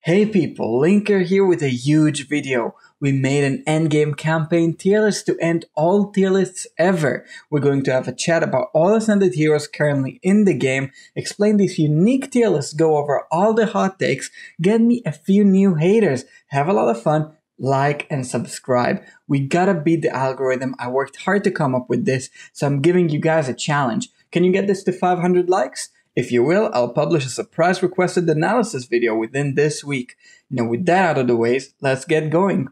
Hey people, Linker here with a huge video. We made an endgame campaign tier list to end all tier lists ever. We're going to have a chat about all ascended heroes currently in the game, explain these unique tier lists, go over all the hot takes, get me a few new haters, have a lot of fun, like and subscribe. We gotta beat the algorithm. I worked hard to come up with this, so I'm giving you guys a challenge. Can you get this to 500 likes? If you will, I'll publish a surprise requested analysis video within this week. Now with that out of the way, let's get going.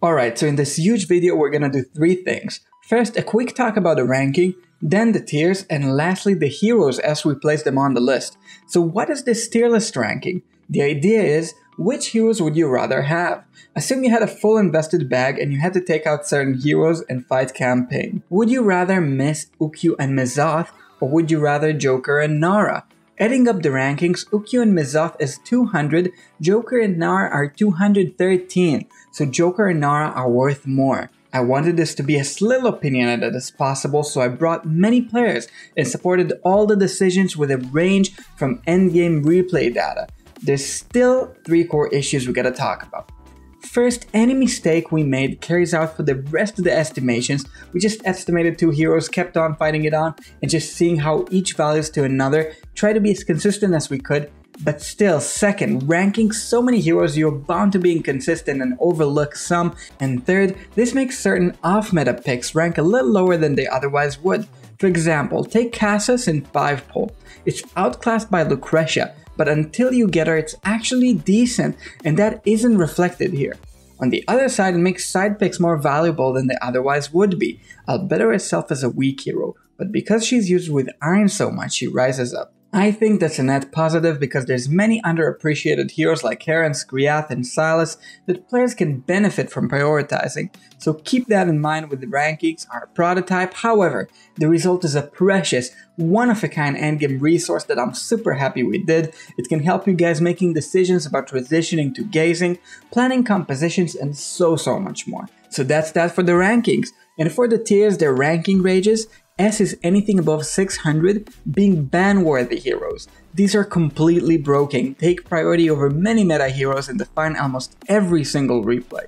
Alright, so in this huge video we're gonna do three things. First, a quick talk about the ranking, then the tiers, and lastly the heroes as we place them on the list. So what is this tier list ranking? The idea is, which heroes would you rather have? Assume you had a full invested bag and you had to take out certain heroes and fight campaign. Would you rather miss Ukkyu and M'Zoth, or would you rather Joker and Nara? Adding up the rankings, Ukkyu and M'Zoth is 200, Joker and Nara are 213, so Joker and Nara are worth more. I wanted this to be as little opinionated as possible, so I brought many players and supported all the decisions with a range from endgame replay data. There's still three core issues we gotta talk about. First, any mistake we made carries out for the rest of the estimations. We just estimated two heroes, kept on fighting it on, and just seeing how each values to another, try to be as consistent as we could, but still. Second, ranking so many heroes, you're bound to be inconsistent and overlook some. And third, this makes certain off-meta picks rank a little lower than they otherwise would. For example, take Casus in 5-pole. It's outclassed by Lucretia, but until you get her, it's actually decent, and that isn't reflected here. On the other side, it makes side picks more valuable than they otherwise would be. Albedo herself is a weak hero, but because she's used with Iron so much, she rises up. I think that's a net positive because there's many underappreciated heroes like Hera, Skriath, and Sylas that players can benefit from prioritizing, so keep that in mind with the rankings. Our prototype, however, the result is a precious, one-of-a-kind endgame resource that I'm super happy we did. It can help you guys making decisions about transitioning to gazing, planning compositions, and so much more. So that's that for the rankings. And for the tiers, their ranking ranges, S is anything above 600, being ban-worthy heroes. These are completely broken, take priority over many meta heroes and define almost every single replay.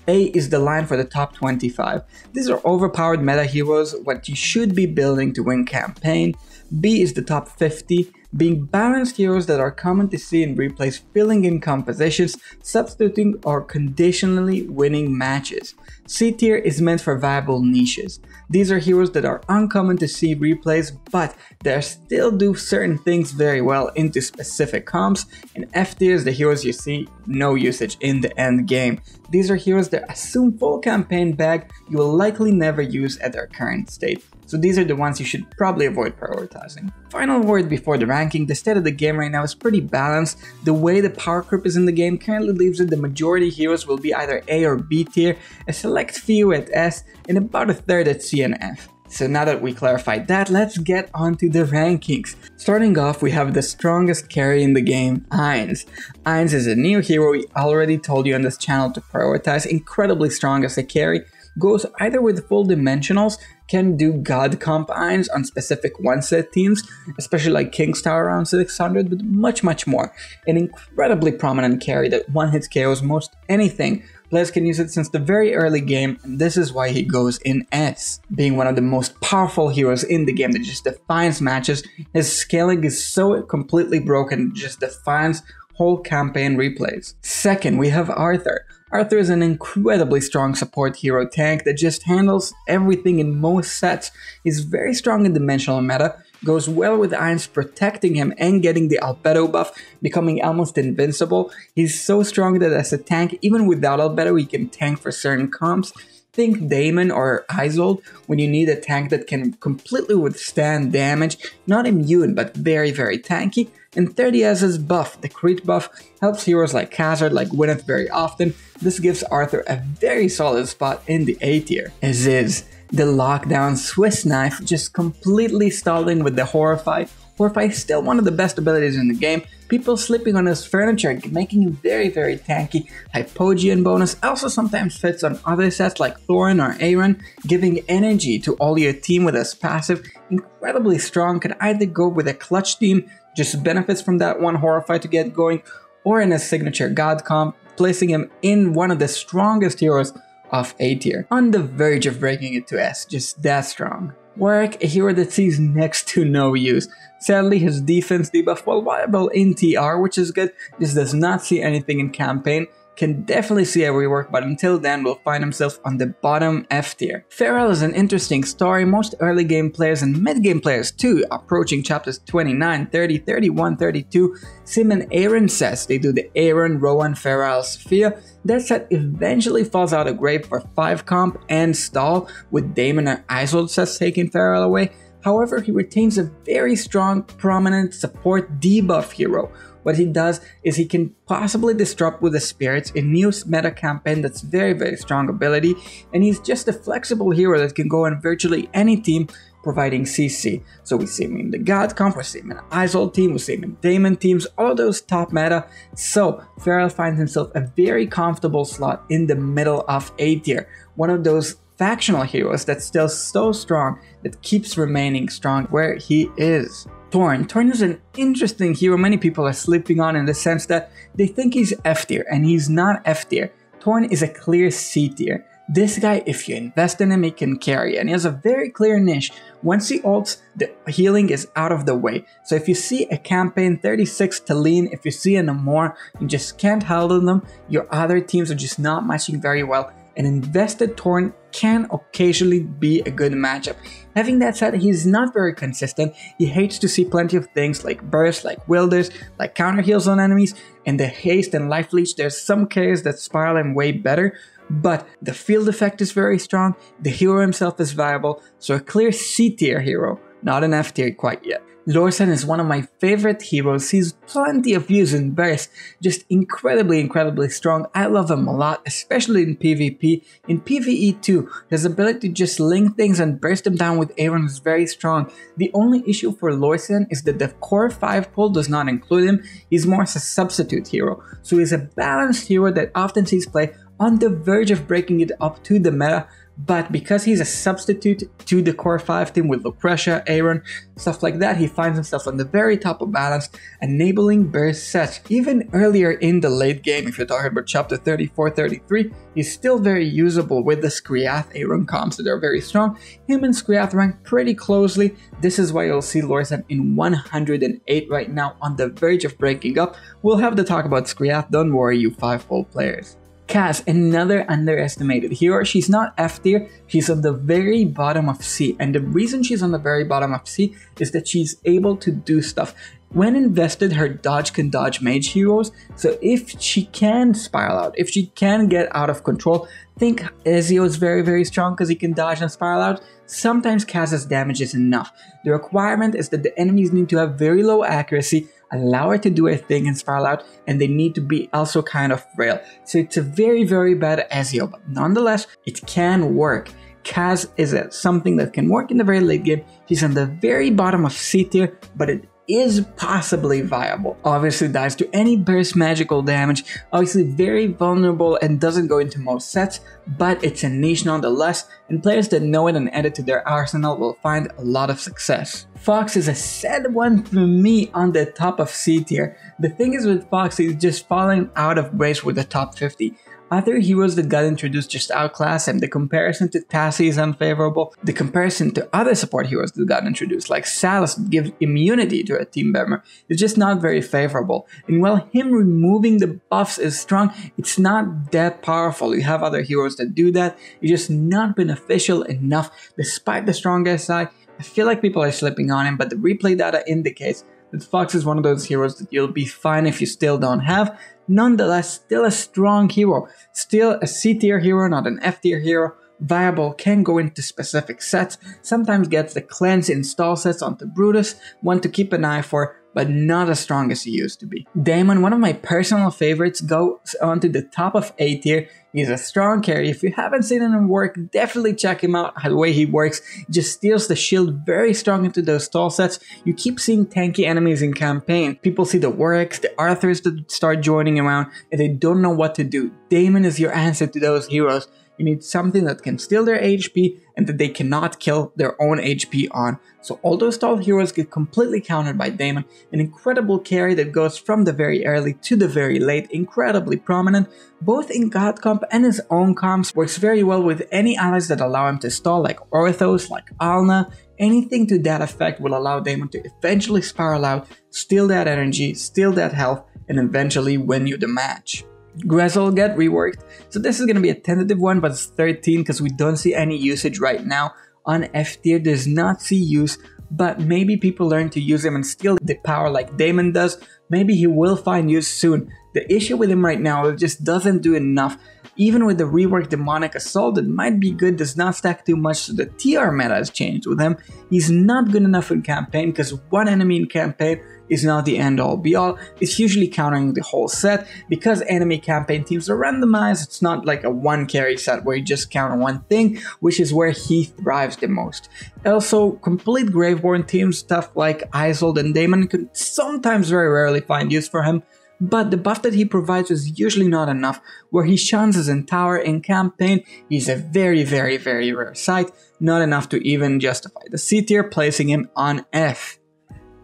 A is the line for the top 25. These are overpowered meta heroes, what you should be building to win campaign. B is the top 50, being balanced heroes that are common to see in replays, filling in compositions, substituting or conditionally winning matches. C tier is meant for viable niches. These are heroes that are uncommon to see replays, but they still do certain things very well into specific comps. And F tier is the heroes you see no usage in the end game. These are heroes that assume full campaign bag you will likely never use at their current state. So these are the ones you should probably avoid prioritizing. Final word before the ranking, the state of the game right now is pretty balanced. The way the power creep is in the game currently leaves it the majority heroes will be either A or B tier, a select few at S, and about a third at C and F. So now that we clarified that, let's get onto the rankings. Starting off, we have the strongest carry in the game, Ainz. Ainz is a new hero we already told you on this channel to prioritize, incredibly strong as a carry. Goes either with full dimensionals, can do god comp Ainz on specific one-set teams, especially like King's Tower around 600, but much more. An incredibly prominent carry that one-hits KOs most anything. Players can use it since the very early game, and this is why he goes in S. Being one of the most powerful heroes in the game that just defines matches, his scaling is so completely broken, it just defines whole campaign replays. Second, we have Arthur. Arthur is an incredibly strong support hero tank that just handles everything in most sets. He's very strong in dimensional meta, goes well with Ainz protecting him and getting the Albedo buff, becoming almost invincible. He's so strong that as a tank, even without Albedo, he can tank for certain comps. Think Daemon or Isolde when you need a tank that can completely withstand damage, not immune but very tanky. And third, he has his buff. The crit buff helps heroes like Khazard, like Gwyneth very often. This gives Arthur a very solid spot in the A tier. Aziz, the lockdown Swiss knife, just completely stalling with the Horrify, Horfire is still one of the best abilities in the game. People sleeping on his furniture, making him very, very tanky. Hypogean bonus also sometimes fits on other sets like Thorin or Aaron, giving energy to all your team with his passive. Incredibly strong, could either go with a clutch team, just benefits from that one Horfire to get going, or in his signature God comp, placing him in one of the strongest heroes of A tier, on the verge of breaking it to S, just that strong. Warwick, a hero that sees next to no use. Sadly, his defense debuff, while viable in TR, which is good, just does not see anything in campaign. Can definitely see a rework, but until then will find himself on the bottom F tier. Pharrell is an interesting story. Most early game players and mid game players too, approaching chapters 29, 30, 31, 32, Sim and Aaron says they do the Aaron, Rowan, Pharrell Sphere. That set eventually falls out of grave for 5 comp and stall, with Damon or Isolde says taking Pharrell away. However, he retains a very strong, prominent support debuff hero. What he does is he can possibly disrupt with the spirits in new meta campaign that's very, very strong ability, and he's just a flexible hero that can go on virtually any team providing CC. So we see him in the God comp, we see him in the Isolde team, we see him in Damon teams, all those top meta. So Pharrell finds himself a very comfortable slot in the middle of A tier, one of those factional heroes that's still so strong that keeps remaining strong where he is. Thorn. Thorn is an interesting hero many people are sleeping on in the sense that they think he's F tier, and he's not F tier. Thorn is a clear C tier. This guy, if you invest in him, he can carry, and he has a very clear niche. Once he ults, the healing is out of the way. So if you see a campaign 36 to lean, if you see a Namor, you just can't handle them, your other teams are just not matching very well. An invested Thorn can occasionally be a good matchup. Having that said, he's not very consistent. He hates to see plenty of things like bursts, like wilders, like counter heals on enemies, and the haste and life leech. There's some carries that spiral him way better, but the field effect is very strong, the hero himself is viable, so a clear C tier hero, not an F tier quite yet. Lorsan is one of my favorite heroes. He's plenty of use in burst, just incredibly strong. I love him a lot, especially in PvP. In PvE too, his ability to just link things and burst them down with Aaron is very strong. The only issue for Lorsan is that the core 5 pull does not include him. He's more as a substitute hero, so he's a balanced hero that often sees play on the verge of breaking it up to the meta. But because he's a substitute to the core 5 team with Lucretia, Aaron, stuff like that, he finds himself on the very top of balance, enabling burst sets. Even earlier in the late game, if you're talking about chapter 34, 33, he's still very usable with the Skriath Aaron comps that are very strong. Him and Skriath rank pretty closely. This is why you'll see Lorsan in 108 right now, on the verge of breaking up. We'll have to talk about Skriath, don't worry you 5-fold players. Kaz, another underestimated hero. She's not F tier, she's on the very bottom of C, and the reason she's on the very bottom of C is that she's able to do stuff. When invested, her dodge can dodge mage heroes, so if she can spiral out, if she can get out of control, think Ezio is very strong because he can dodge and spiral out. Sometimes Kaz's damage is enough. The requirement is that the enemies need to have very low accuracy, allow her to do her thing and spiral out, and they need to be also kind of frail. So it's a very bad Ezio, but nonetheless, it can work. Kaz is something that can work in the very late game. She's on the very bottom of C tier, but it is possibly viable. Obviously dies to any burst magical damage, obviously very vulnerable and doesn't go into most sets, but it's a niche nonetheless, and players that know it and add it to their arsenal will find a lot of success. Fox is a sad one for me on the top of C tier. The thing is with Fox, he's just falling out of race with the top 50. Other heroes that got introduced just outclass him. The comparison to Tassie is unfavorable. The comparison to other support heroes that got introduced, like Salus, that gives immunity to a team member, is just not very favorable. And while him removing the buffs is strong, it's not that powerful. You have other heroes that do that. It's just not beneficial enough. Despite the strong SI, I feel like people are slipping on him, but the replay data indicates that Fox is one of those heroes that you'll be fine if you still don't have. Nonetheless, still a strong hero, still a C tier hero, not an F tier hero, viable, can go into specific sets, sometimes gets the cleanse install sets onto Brutus, one to keep an eye for, but not as strong as he used to be. Daemon, one of my personal favorites, goes onto the top of A tier. He's a strong carry. If you haven't seen him work, definitely check him out. The way he works, he just steals the shield very strong into those stall sets. You keep seeing tanky enemies in campaign. People see the Warwicks, the Arthurs that start joining around, and they don't know what to do. Daemon is your answer to those heroes. You need something that can steal their HP and that they cannot kill their own HP on. So all those stall heroes get completely countered by Daemon, an incredible carry that goes from the very early to the very late, incredibly prominent, both in God comp and his own comps, works very well with any allies that allow him to stall, like Orthos, like Alna. Anything to that effect will allow Daemon to eventually spiral out, steal that energy, steal that health, and eventually win you the match. Grezel will get reworked, so this is going to be a tentative one, but it's 13 because we don't see any usage right now. On F tier, does not see use, but maybe people learn to use him and steal the power like Daemon does. Maybe he will find use soon. The issue with him right now, it just doesn't do enough. Even with the reworked Demonic Assault, it might be good, does not stack too much, so the TR meta has changed with him. He's not good enough in campaign because one enemy in campaign is not the end-all be-all. It's usually countering the whole set. Because enemy campaign teams are randomized, it's not like a one carry set where you just counter one thing, which is where he thrives the most. Also, complete Graveborn teams, stuff like Isolde and Daemon, can sometimes very rarely find use for him, but the buff that he provides is usually not enough. Where he shuns as in tower in campaign, he's a very rare sight, not enough to even justify the C tier, placing him on F.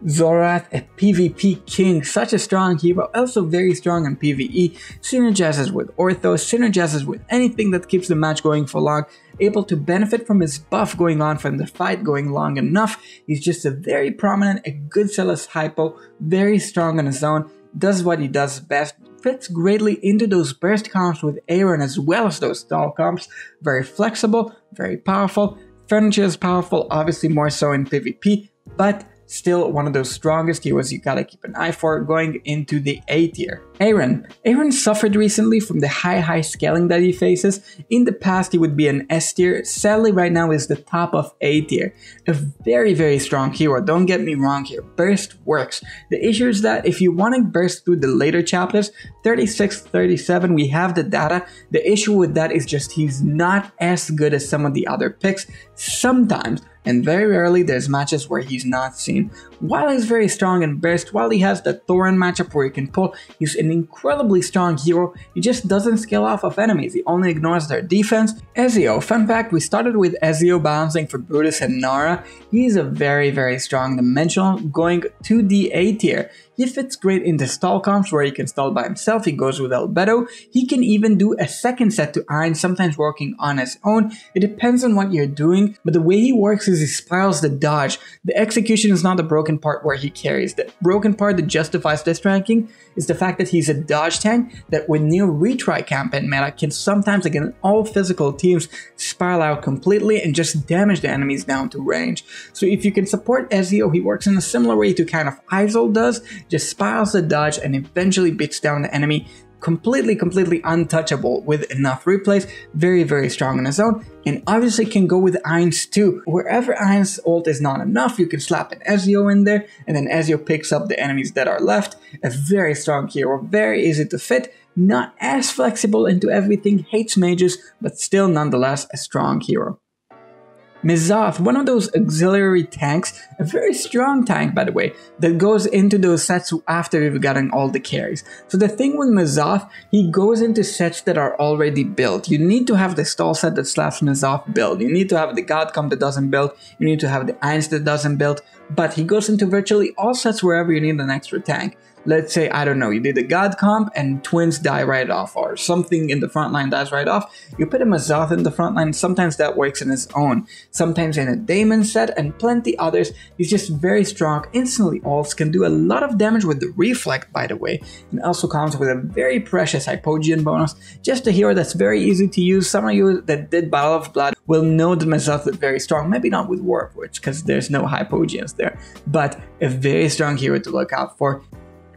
Zorath, a PvP king, such a strong hero, also very strong in PvE, synergizes with Orthos, synergizes with anything that keeps the match going for long, able to benefit from his buff going on from the fight going long enough. He's just a very prominent, a good Celes hypo, very strong on his own, does what he does best, fits greatly into those burst comps with Aaron as well as those stall comps, very flexible, very powerful. Furniture is powerful, obviously more so in PvP, but still one of those strongest heroes you gotta keep an eye for going into the A tier. Aaron suffered recently from the high scaling that he faces. In the past he would be an S tier, sadly right now is the top of A tier. A very strong hero, don't get me wrong here, burst works. The issue is that if you want to burst through the later chapters, 36, 37, we have the data. The issue with that is just he's not as good as some of the other picks. Sometimes, and very rarely, there's matches where he's not seen. While he's very strong in burst, while he has the Thorin matchup where he can pull, he's an incredibly strong hero. He just doesn't scale off of enemies, he only ignores their defense. Ezio, fun fact, we started with Ezio balancing for Brutus and Nara. He's a very strong dimensional going to the A tier. He fits great into stall comps where he can stall by himself, he goes with Albedo. He can even do a second set to Iron, sometimes working on his own. It depends on what you're doing, but the way he works is he spirals the dodge. The execution is not the broken part where he carries. The broken part that justifies this ranking is the fact that he's a dodge tank that with new retry campaign meta can sometimes against all physical teams spiral out completely and just damage the enemies down to range. So if you can support Ezio, he works in a similar way to kind of Isolde does, just spirals the dodge and eventually beats down the enemy. Completely untouchable with enough replays, very strong on his own, and obviously can go with Ainz too. Wherever Ainz ult is not enough, you can slap an Ezio in there, and then Ezio picks up the enemies that are left. A very strong hero, very easy to fit, not as flexible into everything, hates mages, but still nonetheless a strong hero. M'Zoth, one of those auxiliary tanks, a very strong tank by the way, that goes into those sets after you've gotten all the carries. So the thing with M'Zoth, he goes into sets that are already built. You need to have the stall set that slaps M'Zoth build. You need to have the God comp that doesn't build. You need to have the Ainz that doesn't build. But he goes into virtually all sets wherever you need an extra tank. Let's say, I don't know, you did a God comp and twins die right off, or something in the front line dies right off. You put a M'Zoth in the front line, sometimes that works in his own. Sometimes in a Daemon set and plenty others, he's just very strong, instantly ults, can do a lot of damage with the Reflect by the way, and also comes with a very precious Hypogean bonus. Just a hero that's very easy to use. Some of you that did Battle of Blood will know that M'Zoth is very strong, maybe not with War of Witch, because there's no Hypogeans there, but a very strong hero to look out for.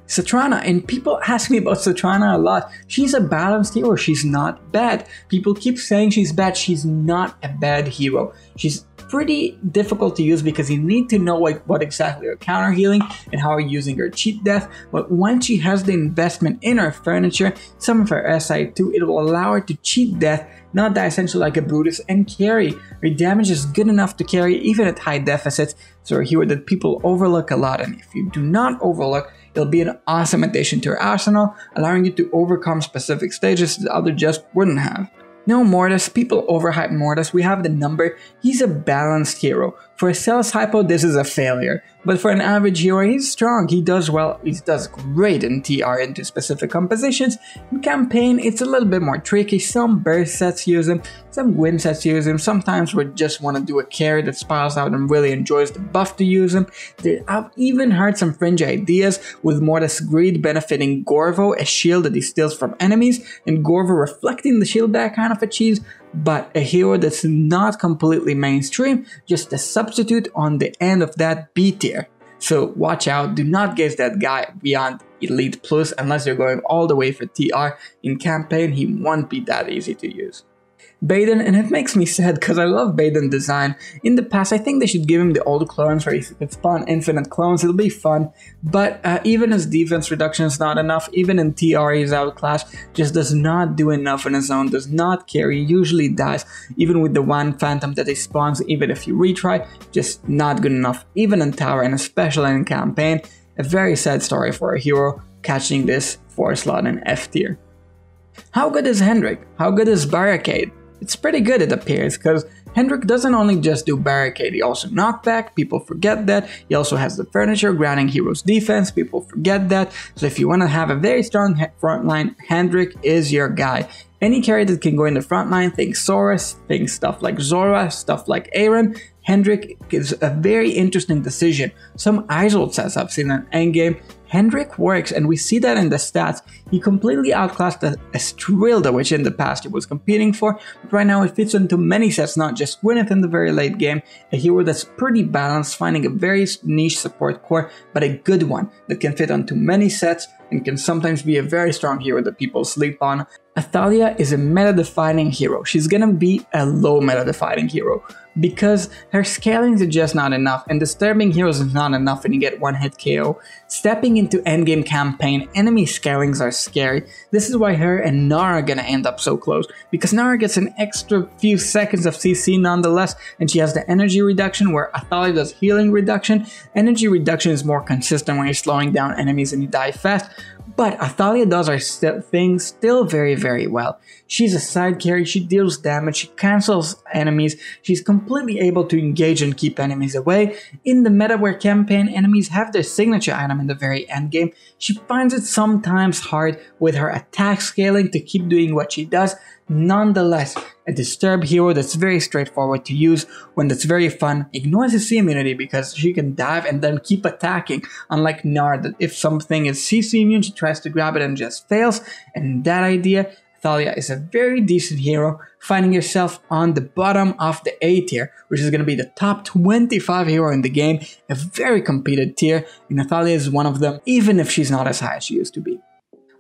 Satrana, and people ask me about Satrana a lot. She's a balanced hero, she's not bad. People keep saying she's bad, she's not a bad hero. She's pretty difficult to use because you need to know what exactly you're counter healing and how you're using her cheat death. But once she has the investment in her furniture, some of her SI2, it will allow her to cheat death, not die essentially like a Brutus, and carry. Her damage is good enough to carry even at high deficits, so a hero that people overlook a lot, and if you do not overlook, it'll be an awesome addition to your arsenal, allowing you to overcome specific stages that others just wouldn't have. Now Mortis, people overhype Mortis, we have the number, he's a balanced hero. For a Celes hypo, this is a failure, but for an average hero, he's strong, he does well, he does great in TR into specific compositions. In campaign, it's a little bit more tricky, some burst sets use him, some Gwyn sets use him, sometimes we just want to do a carry that spirals out and really enjoys the buff to use him. I've even heard some fringe ideas with Mortis Greed benefiting Gorvo, a shield that he steals from enemies, and Gorvo reflecting the shield that kind of achieves, but a hero that's not completely mainstream, just a substitute on the end of that B tier. So watch out, do not get that guy beyond Elite Plus unless you're going all the way for TR. In campaign, he won't be that easy to use. Baden, and it makes me sad because I love Baden design. In the past, I think they should give him the old clones where he could spawn infinite clones, it'll be fun. But even his defense reduction is not enough, even in TR he's outclassed, just does not do enough on his own, does not carry, usually dies. Even with the one phantom that he spawns, even if you retry, just not good enough, even in tower and especially in campaign. A very sad story for a hero catching this 4 slot in F tier. How good is Hendrik? How good is Barricade? It's pretty good, it appears, because Hendrik doesn't only just do Barricade, he also knockback, people forget that. He also has the furniture, grounding heroes defense, people forget that. So if you want to have a very strong frontline, Hendrik is your guy. Any carry that can go in the frontline, think Saurus, think stuff like Zora, stuff like Aaron. Hendrik is a very interesting decision. Some Isolt sets I've seen in endgame, Hendrik works, and we see that in the stats. He completely outclassed Estrilda, which in the past he was competing for, but right now it fits into many sets, not just Gwyneth in the very late game. A hero that's pretty balanced, finding a very niche support core, but a good one that can fit onto many sets and can sometimes be a very strong hero that people sleep on. Athalia is a meta-defining hero. She's gonna be a low meta-defining hero because her scaling is just not enough, and disturbing heroes is not enough when you get one-hit KO. Stepping into endgame campaign, enemy scalings are scary. This is why her and Nara are gonna end up so close, because Nara gets an extra few seconds of CC nonetheless, and she has the energy reduction where Athalia does healing reduction. Energy reduction is more consistent when you're slowing down enemies and you die fast, but Athalia does her things still very, very well. She's a side carry, she deals damage, she cancels enemies, she's completely able to engage and keep enemies away. In the meta where campaign enemies have their signature item in the very end game, she finds it sometimes hard with her attack scaling to keep doing what she does. Nonetheless, a Disturb hero that's very straightforward to use, one that's very fun, ignores his C immunity because she can dive and then keep attacking, unlike Nara that if something is CC immune, she tries to grab it and just fails, and that idea, Thalia is a very decent hero, finding yourself on the bottom of the A tier, which is going to be the top 25 hero in the game, a very competed tier, and Athalia is one of them, even if she's not as high as she used to be.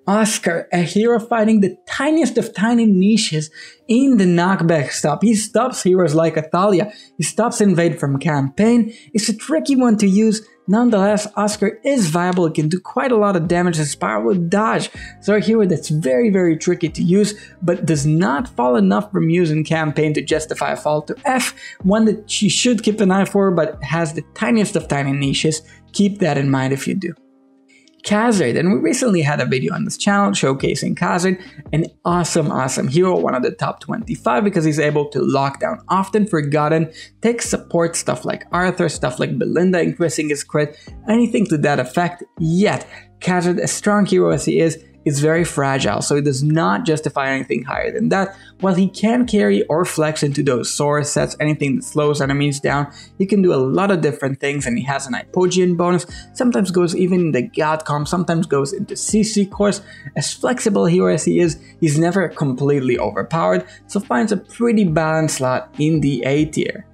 Oscar, a hero fighting the tiniest of tiny niches in the knockback stop. He stops heroes like Athalia, he stops invade from campaign. It's a tricky one to use. Nonetheless, Oscar is viable, it can do quite a lot of damage and spiral with dodge. So a hero that's very, very tricky to use, but does not fall enough from using campaign to justify a fall to F. One that you should keep an eye for, but has the tiniest of tiny niches. Keep that in mind if you do. Khazard, and we recently had a video on this channel showcasing Khazard, an awesome hero, one of the top 25 because he's able to lock down often forgotten, take support stuff like Arthur, stuff like Belinda increasing his crit, anything to that effect. Yet, Khazard, as strong hero as he is very fragile, so it does not justify anything higher than that. While he can carry or flex into those Saurus sets, anything that slows enemies down, he can do a lot of different things, and he has an Hypogean bonus, sometimes goes even in the God comp, sometimes goes into CC course. As flexible hero as he is, he's never completely overpowered, so finds a pretty balanced slot in the A tier.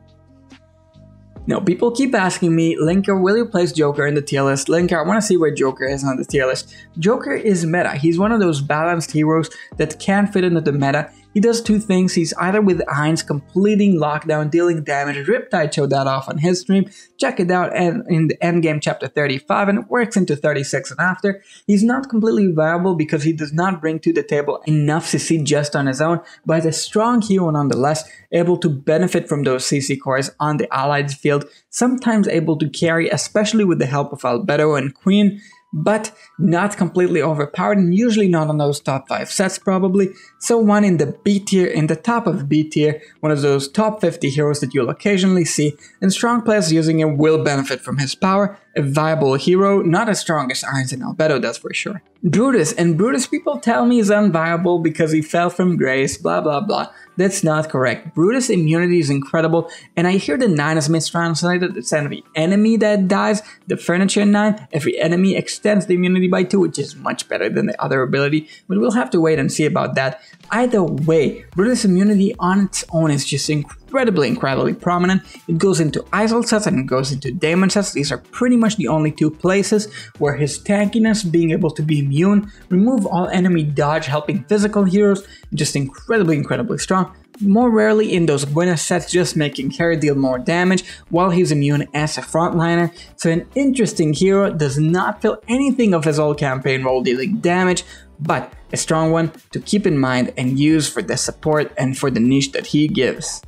Now, people keep asking me, Linker, will you place Joker in the tier list? Linker, I want to see where Joker is on the tier list. Joker is meta. He's one of those balanced heroes that can fit into the meta. He does two things. He's either with Ainz completing lockdown, dealing damage. Riptide showed that off on his stream. Check it out and in the endgame chapter 35, and it works into 36 and after. He's not completely viable because he does not bring to the table enough CC just on his own, but a strong hero nonetheless, able to benefit from those CC cores on the allied field, sometimes able to carry, especially with the help of Albedo and Queen, but not completely overpowered, and usually not on those top 5 sets probably. So one in the B tier, in the top of B tier, one of those top 50 heroes that you'll occasionally see, and strong players using him will benefit from his power. A viable hero, not as strong as Ainz and Albedo, that's for sure. Brutus, and Brutus people tell me is unviable because he fell from grace, blah blah blah. That's not correct. Brutus' immunity is incredible, and I hear the 9 is mistranslated. It's every enemy that dies, the furniture 9, every enemy extends the immunity by 2, which is much better than the other ability, but we'll have to wait and see about that. Either way, Brutus' immunity on its own is just incredibly prominent. It goes into Isol sets and it goes into Daemon sets. These are pretty much the only two places where his tankiness, being able to be immune, remove all enemy dodge, helping physical heroes, just incredibly strong. More rarely in those winner sets, just making Harry deal more damage while he's immune as a frontliner. So an interesting hero, does not fill anything of his old campaign role dealing damage, but a strong one to keep in mind and use for the support and for the niche that he gives.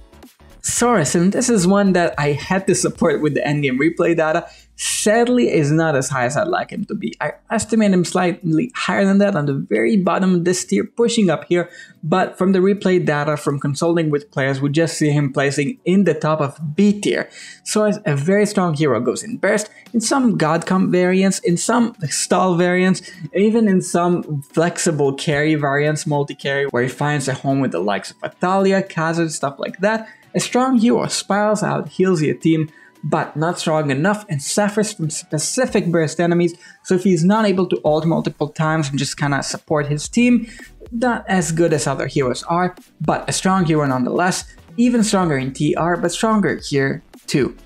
Saurus, and this is one that I had to support with the endgame replay data, sadly is not as high as I'd like him to be. I estimate him slightly higher than that on the very bottom of this tier, pushing up here, but from the replay data, from consulting with players, we just see him placing in the top of B tier. Saurus, a very strong hero, goes in burst, in some God Comp variants, in some stall variants, even in some flexible carry variants, multi-carry, where he finds a home with the likes of Atalia, Khazad, stuff like that. A strong hero spirals out, heals your team, but not strong enough and suffers from specific burst enemies, so if he's not able to ult multiple times and just kinda support his team, not as good as other heroes are, but a strong hero nonetheless, even stronger in TR, but stronger here too.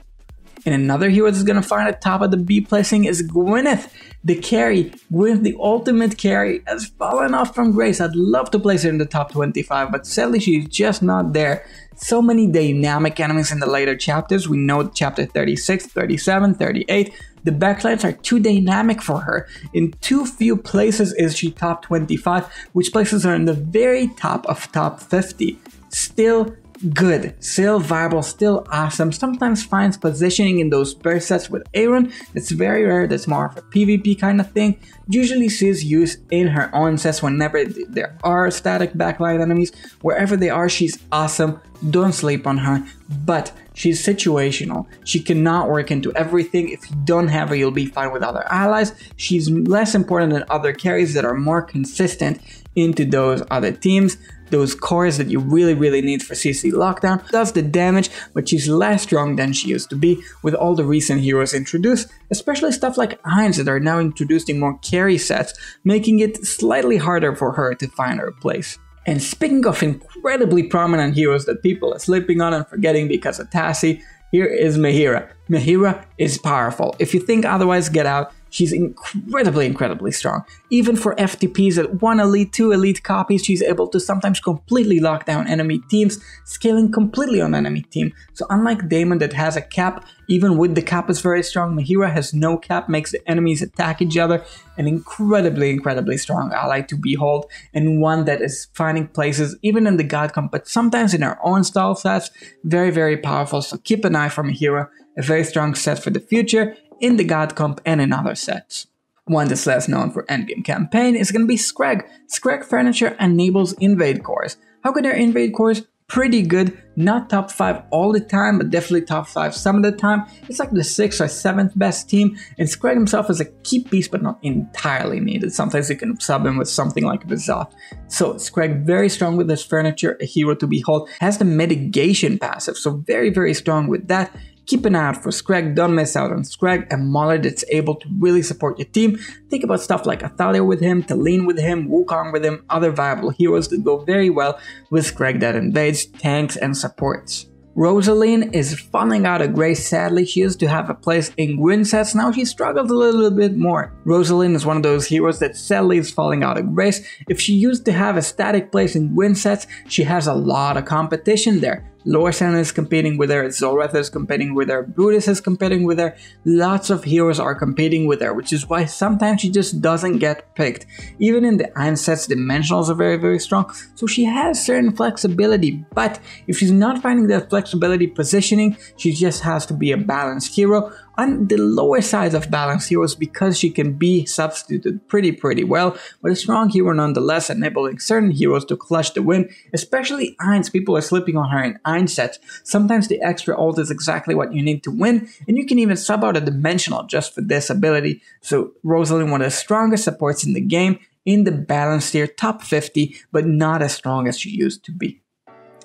And another hero that's gonna find at top of the B placing is Gwyneth. The carry, Gwyneth, the ultimate carry, has fallen off from grace. I'd love to place her in the top 25, but sadly she's just not there. So many dynamic enemies in the later chapters. We know chapter 36, 37, 38. The backlines are too dynamic for her. In too few places is she top 25, which places her in the very top of top 50. Still good, still viable, still awesome. Sometimes finds positioning in those burst sets with Aaron. It's very rare, that's more of a PvP kind of thing. Usually she's used in her own sets whenever there are static backline enemies. Wherever they are, she's awesome. Don't sleep on her, but she's situational. She cannot work into everything. If you don't have her, you'll be fine with other allies. She's less important than other carries that are more consistent into those other teams. Those cores that you really need for CC lockdown, does the damage, but she's less strong than she used to be with all the recent heroes introduced, especially stuff like Ainz that are now introducing more carry sets, making it slightly harder for her to find her place. And speaking of incredibly prominent heroes that people are sleeping on and forgetting because of Tassie, here is Mehira. Mehira is powerful. If you think otherwise, get out. She's incredibly strong. Even for FTPs at 1 elite, 2 elite copies, she's able to sometimes completely lock down enemy teams, scaling completely on enemy team. So unlike Daemon that has a cap, even with the cap is very strong, Mehira has no cap, makes the enemies attack each other. An incredibly strong ally to behold, and one that is finding places even in the God Comp, but sometimes in her own style sets. Very powerful, so keep an eye for Mehira. A very strong set for the future, in the God Comp and in other sets. One that's less known for endgame campaign is going to be Scrag. Scrag Furniture enables invade cores. How good are invade cores? Pretty good, not top 5 all the time, but definitely top 5 some of the time. It's like the 6th or 7th best team, and Scrag himself is a keep piece but not entirely needed. Sometimes you can sub him with something like Vizoth. So Scrag very strong with his furniture, a hero to behold, has the mitigation passive, so very strong with that. Keep an eye out for Scrag, don't miss out on Scrag, a Mauler that's able to really support your team. Think about stuff like Athalia with him, Talene with him, Wukong with him, other viable heroes that go very well with Scrag that invades, tanks, and supports. Rosaline is falling out of grace sadly. She used to have a place in win sets, now she struggles a little bit more. Rosaline is one of those heroes that sadly is falling out of grace. If she used to have a static place in win sets, she has a lot of competition there. Lorsan is competing with her, Zolrath is competing with her, Brutus is competing with her, lots of heroes are competing with her, which is why sometimes she just doesn't get picked. Even in the Ein sets, dimensionals are very strong, so she has certain flexibility, but if she's not finding that flexibility positioning, she just has to be a balanced hero. On the lower side of balanced heroes because she can be substituted pretty well, but a strong hero nonetheless, enabling certain heroes to clutch the win, especially Eins. People are sleeping on her in Ein sets. Sometimes the extra ult is exactly what you need to win, and you can even sub out a dimensional just for this ability. So Rosaline, one of the strongest supports in the game, in the balanced tier, top 50, but not as strong as she used to be.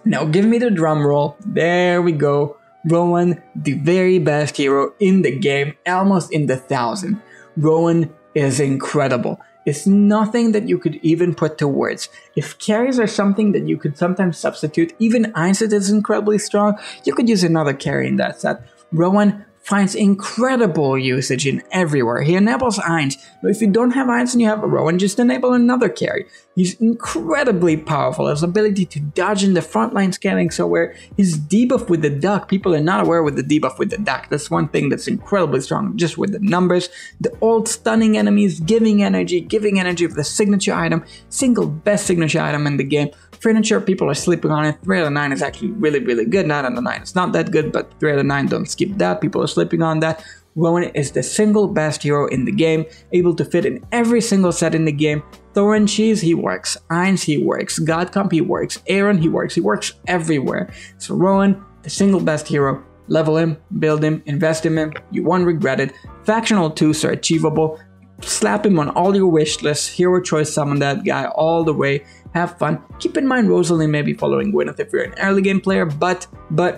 Now give me the drum roll. There we go. Rowan, the very best hero in the game, almost in the 1000. Rowan is incredible. It's nothing that you could even put to words. If carries are something that you could sometimes substitute, even Einstein is incredibly strong, you could use another carry in that set. Rowan finds incredible usage in everywhere. He enables Eins. But if you don't have Eins and you have a Rowan, just enable another carry. He's incredibly powerful. His ability to dodge in the frontline scaling, so where his debuff with the duck, people are not aware with the debuff with the duck. That's one thing that's incredibly strong, just with the numbers. The ult stunning enemies, giving energy with the signature item, single best signature item in the game. Furniture, people are sleeping on it. 3 out of 9 is actually really good. 9 out of 9 it's not that good, but 3 out of 9, don't skip that. People are sleeping on that. Rowan is the single best hero in the game, able to fit in every single set in the game. Thorin Cheese, he works. Eins, he works. Godcomp, he works. Aaron, he works. He works everywhere. So Rowan, the single best hero. Level him, build him, invest in him. You won't regret it. Factional 2s are achievable. Slap him on all your wish lists. Hero choice summon that guy all the way. Have fun. Keep in mind Rosaline may be following Gwyneth if you're an early game player, but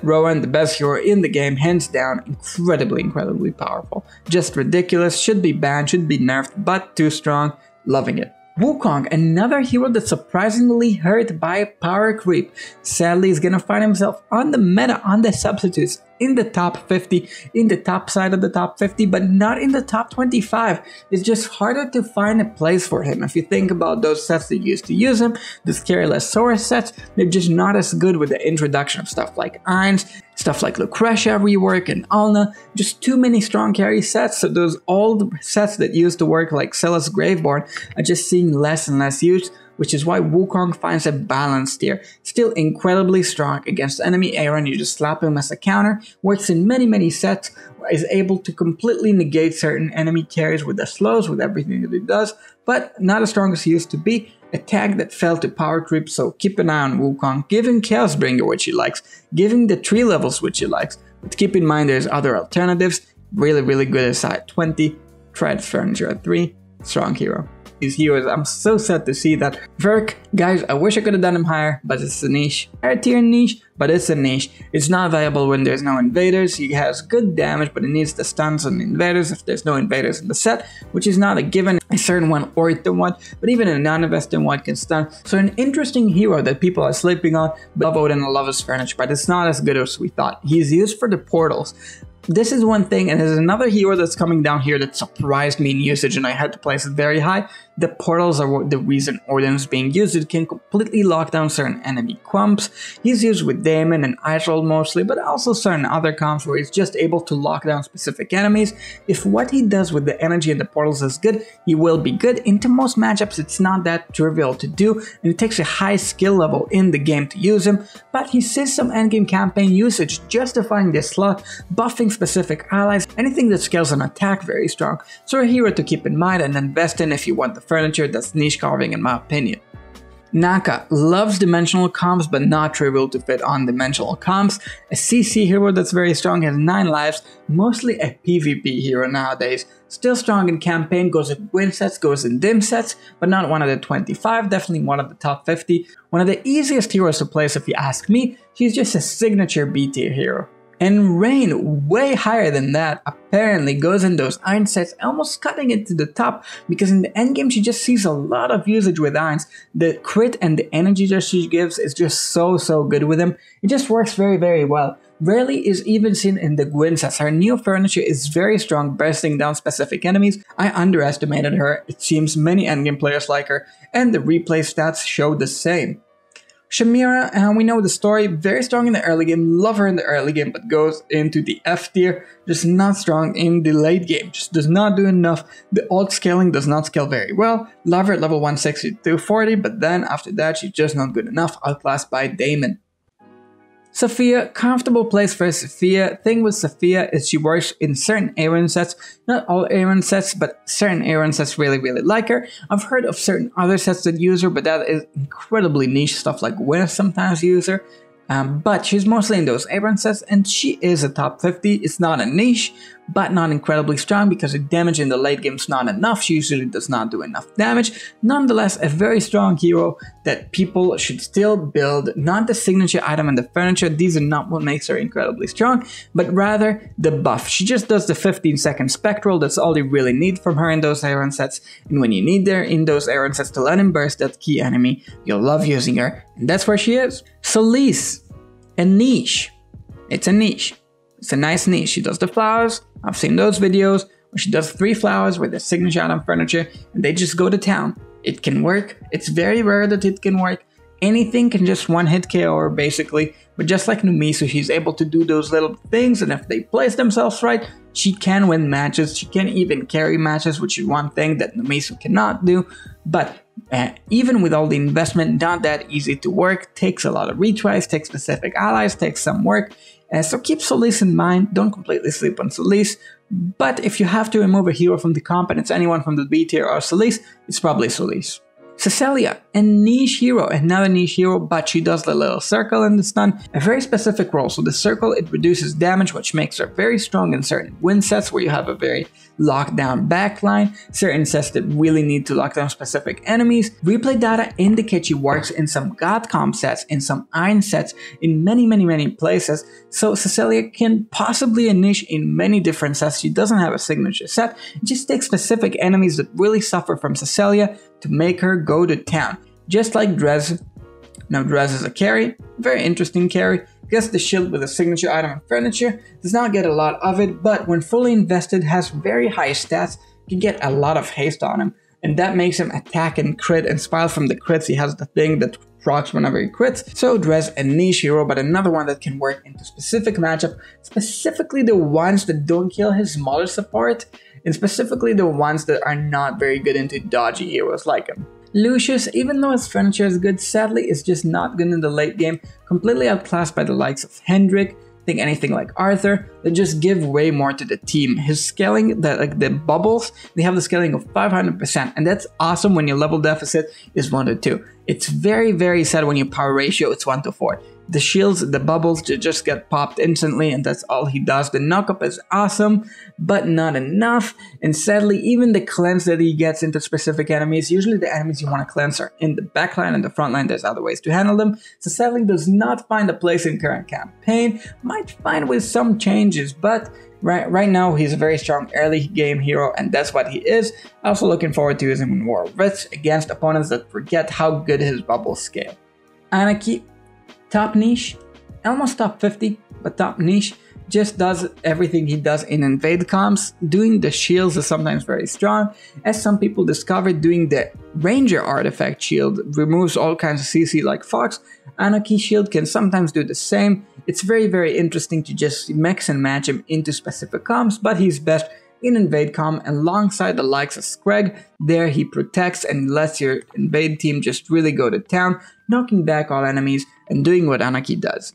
Rowan, the best hero in the game, hands down, incredibly powerful. Just ridiculous, should be banned, should be nerfed, but too strong, loving it. Wukong, another hero that's surprisingly hurt by power creep. Sadly, he's gonna find himself on the meta, on the substitutes, in the top 50, in the top side of the top 50, but not in the top 25. It's just harder to find a place for him. If you think about those sets that used to use him, the careless Source sets, they're just not as good with the introduction of stuff like Eins, stuff like Lucretia rework and Alna, just too many strong carry sets. So those old sets that used to work like Celes Graveborn are just seeing less and less use, which is why Wukong finds a balance tier. Still incredibly strong against enemy Aaron, you just slap him as a counter, works in many sets, is able to completely negate certain enemy carries with the slows, with everything that he does, but not as strong as he used to be. A tag that fell to power creep, so keep an eye on Wukong, giving Chaosbringer what she likes, giving the 3 levels what she likes, but keep in mind there's other alternatives, really good aside 20, Tread Furniture at 3, strong hero. These heroes, I'm so sad to see that. Verk, guys, I wish I could have done him higher, but it's a niche. Higher tier niche, but it's a niche. It's not viable when there's no invaders. He has good damage, but it needs the stuns on the invaders if there's no invaders in the set, which is not a given. A certain one or the one, but even a non-investing one can stun. So an interesting hero that people are sleeping on. Love Odin, I love his furniture, but it's not as good as we thought. He's used for the portals. This is one thing, and there's another hero that's coming down here that surprised me in usage, and I had to place it very high. The portals are the reason Odin is being used. It can completely lock down certain enemy clumps. He's used with Daemon and Isolde mostly, but also certain other comps where he's just able to lock down specific enemies. If what he does with the energy in the portals is good, he will be good. Into most matchups, it's not that trivial to do, and it takes a high skill level in the game to use him, but he sees some endgame campaign usage justifying this slot, buffing specific allies, anything that scales an attack very strong. So a hero to keep in mind and invest in if you want the furniture that's niche carving in my opinion. Naka loves dimensional comps, but not trivial to fit on dimensional comps. A CC hero that's very strong, has 9 lives, mostly a PvP hero nowadays. Still strong in campaign, goes in win sets, goes in dim sets, but not one of the 25, definitely one of the top 50. One of the easiest heroes to place if you ask me. She's just a signature B tier hero. And Rain, way higher than that, apparently goes in those iron sets, almost cutting it to the top, because in the endgame she just sees a lot of usage with irons. The crit and the energy that she gives is just so good with him. It just works very well. Rarely is even seen in the Gwen sets. Her new furniture is very strong, bursting down specific enemies. I underestimated her. It seems many endgame players like her, and the replay stats show the same. Shamira, we know the story, very strong in the early game, love her in the early game, but goes into the F tier, just not strong in the late game, just does not do enough. The ult scaling does not scale very well, love her at level 160 to 240, but then after that she's just not good enough, outclassed by Damon. Sophia, comfortable place for Sophia. Thing with Sophia is she works in certain Aaron sets, not all Aaron sets, but certain Aaron sets really like her. I've heard of certain other sets that use her, but that is incredibly niche stuff like Gwyneth sometimes use her. But she's mostly in those Aaron sets, and she is a top 50. It's not a niche, but not incredibly strong because the damage in the late game is not enough. She usually does not do enough damage. Nonetheless, a very strong hero that people should still build. Not the signature item and the furniture. These are not what makes her incredibly strong, but rather the buff. She just does the 15-second spectral. That's all you really need from her in those Aaron sets. And when you need her in those Aaron sets to let him burst that key enemy, you'll love using her. And that's where she is. Solis. A niche. It's a niche. It's a nice niche. She does the flowers. I've seen those videos where she does 3 flowers with the signature item furniture and they just go to town. It can work. It's very rare that it can work. Anything can just one-hit KO her basically, but just like Numisu, she's able to do those little things, and if they place themselves right, she can win matches. She can even carry matches, which is one thing that Numisu cannot do. But even with all the investment, not that easy to work, takes a lot of retries, takes specific allies, takes some work. So keep Solis in mind, don't completely sleep on Solis. But if you have to remove a hero from the comp and it's anyone from the B tier or Solis, it's probably Solis. Cecilia, a niche hero, another niche hero, but she does the little circle and the stun, a very specific role. So the circle, it reduces damage, which makes her very strong in certain win sets where you have a very locked down backline, certain sets that really need to lock down specific enemies. Replay data indicates she works in some God comp sets, in some iron sets, in many places. So Cecilia can possibly a niche in many different sets. She doesn't have a signature set. It just takes specific enemies that really suffer from Cecilia to make her go to town. Just like Drez. Now Drez is a carry, very interesting carry. Gets the shield with a signature item and furniture, does not get a lot of it, but when fully invested has very high stats, can get a lot of haste on him. And that makes him attack and crit and smile from the crits. He has the thing that procs whenever he crits. So Drez, a niche hero, but another one that can work into specific matchup, specifically the ones that don't kill his smaller support, and specifically the ones that are not very good into dodgy heroes like him. Lucius, even though his furniture is good, sadly is just not good in the late game, completely outclassed by the likes of Hendrik, think anything like Arthur, that just give way more to the team. His scaling, the bubbles, they have the scaling of 500%, and that's awesome when your level deficit is 1 to 2. It's very sad when your power ratio is 1 to 4. The shields, the bubbles just get popped instantly, and that's all he does. The knockup is awesome, but not enough. And sadly, even the cleanse that he gets into specific enemies, usually the enemies you want to cleanse are in the backline and the front line. There's other ways to handle them. So sadly, does not find a place in current campaign. Might find with some changes, but right now he's a very strong early game hero, and that's what he is. Also looking forward to using him in War of Rifts against opponents that forget how good his bubbles scale. Anarchy. Top niche, almost top 50, but top niche, just does everything he does in invade comps. Doing the shields is sometimes very strong. As some people discovered, doing the ranger artifact shield removes all kinds of CC like Fox. Anarchy shield can sometimes do the same. It's very interesting to just mix and match him into specific comps, but he's best in invade comp alongside the likes of Screg. There he protects and lets your invade team just really go to town, knocking back all enemies and doing what Anarchy does.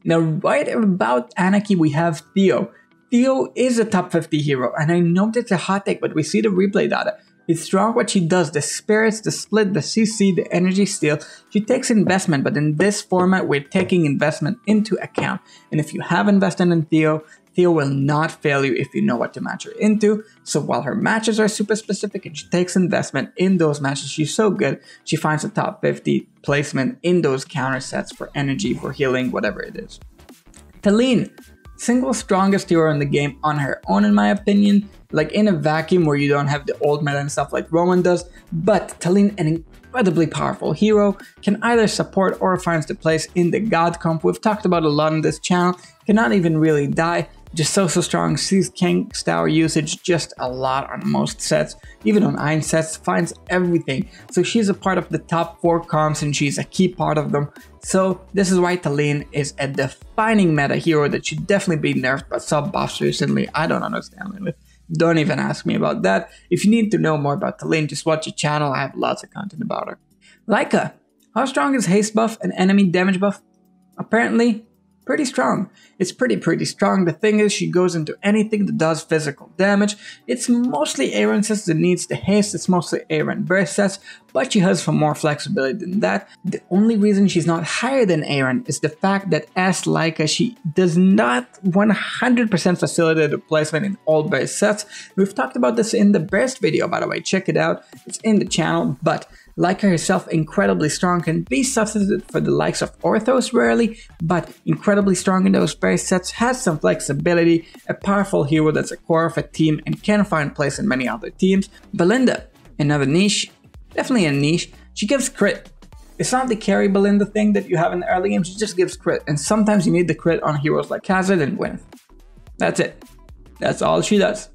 Now right about Anarchy we have Theo. Theo is a top 50 hero, and I know that's a hot take, but we see the replay data. It's strong what she does, the spirits, the split, the CC, the energy steal. She takes investment, but in this format we're taking investment into account. And if you have invested in Theo, Theo will not fail you if you know what to match her into. So while her matches are super specific and she takes investment in those matches, she's so good, she finds a top 50 placement in those counter sets for energy, for healing, whatever it is. Talene, Single strongest hero in the game on her own in my opinion, like in a vacuum where you don't have the old meta and stuff like Roman does, but Taliyah, an incredibly powerful hero, can either support or finds the place in the God comp. We've talked about a lot on this channel, cannot even really die, just so strong, sees King's Tower usage just a lot on most sets, even on Iron sets, finds everything. So she's a part of the top 4 comps and she's a key part of them. So this is why Taliyah is a defining meta hero that should definitely be nerfed but sub buffs recently. I don't understand it. Don't even ask me about that. If you need to know more about Taliyah, just watch the channel, I have lots of content about her. Lyca. How strong is haste buff and enemy damage buff? Apparently, pretty strong. It's pretty strong. The thing is, she goes into anything that does physical damage. It's mostly Aaron sets that needs the haste, it's mostly Aaron burst sets, but she has some more flexibility than that. The only reason she's not higher than Aaron is the fact that as Lyca, she does not 100% facilitate the placement in all burst sets. We've talked about this in the burst video, by the way, check it out, it's in the channel, but Lyca herself, incredibly strong, can be substituted for the likes of Orthos rarely, but incredibly strong in those burst sets, has some flexibility, a powerful hero that's a core of a team and can find place in many other teams. Belinda, another niche, definitely a niche, she gives crit. It's not the carry Belinda thing that you have in the early game, she just gives crit, and sometimes you need the crit on heroes like Kha'Zix and Gwyneth. That's it. That's all she does.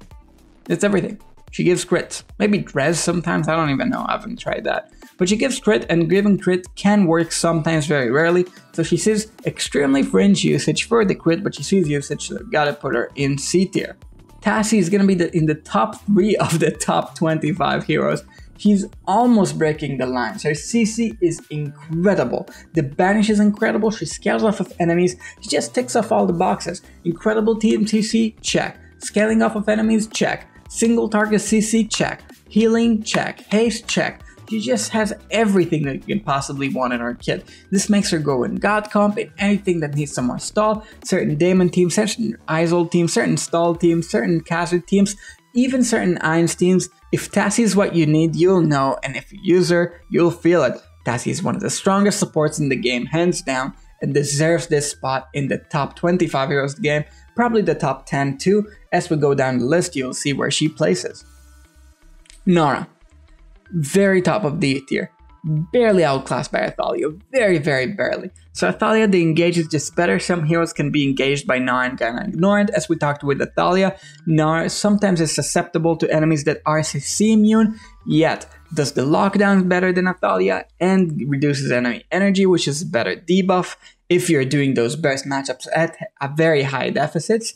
It's everything. She gives crits. Maybe Drez sometimes, I don't even know, I haven't tried that. But she gives crit, and giving crit can work sometimes, very rarely. So she sees extremely fringe usage for the crit, but she sees usage, so gotta put her in C tier. Tasi is gonna be in the top 3 of the top 25 heroes. She's almost breaking the lines. Her CC is incredible. The banish is incredible, she scales off of enemies, she just ticks off all the boxes. Incredible team CC, check. Scaling off of enemies, check. Single target CC, check. Healing, check. Haste, check. She just has everything that you can possibly want in her kit. This makes her go in God comp, in anything that needs some more stall, certain Daemon teams, certain Isolde teams, certain stall teams, certain Kha'Zix teams, even certain Ainz teams. If Tasi is what you need, you'll know, and if you use her, you'll feel it. Tasi is one of the strongest supports in the game, hands down, and deserves this spot in the top 25 heroes of the game, probably the top 10 too. As we go down the list, you'll see where she places. Nara. Very top of the tier, barely outclassed by Athalia, very barely. So Athalia, the engage is just better. Some heroes can be engaged by Nara and kinda ignore it, as we talked with Athalia. Nara sometimes is susceptible to enemies that are CC immune, yet does the lockdowns better than Athalia and reduces enemy energy, which is a better debuff if you're doing those burst matchups at a very high deficits.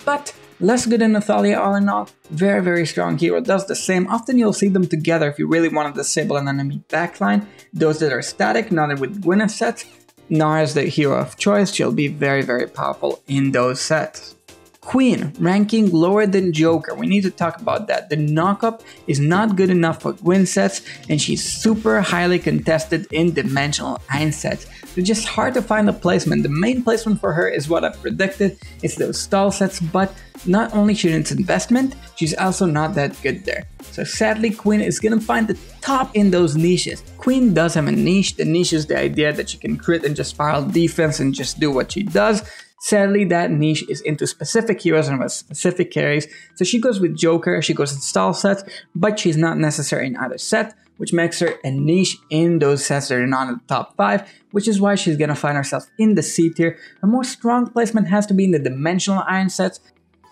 But less good than Athalia all in all. Very strong hero, does the same. Often you'll see them together if you really want to disable an enemy backline. Those that are static, not with Gwyneth sets. Nara is the hero of choice, she'll be very powerful in those sets. Queen, ranking lower than Joker. We need to talk about that. The knockup is not good enough for Gwyn sets, and she's super highly contested in dimensional Ainz sets. So just hard to find a placement. The main placement for her is what I've predicted. It's those stall sets, but not only she needs investment, she's also not that good there. So sadly, Queen is gonna find the top in those niches. Queen does have a niche. The niche is the idea that she can crit and just spiral defense and just do what she does. Sadly, that niche is into specific heroes and with specific carries. So she goes with Joker, she goes in stall sets, but she's not necessary in either set, which makes her a niche in those sets that are not in the top 5, which is why she's gonna find herself in the C tier. A more strong placement has to be in the dimensional Iron sets.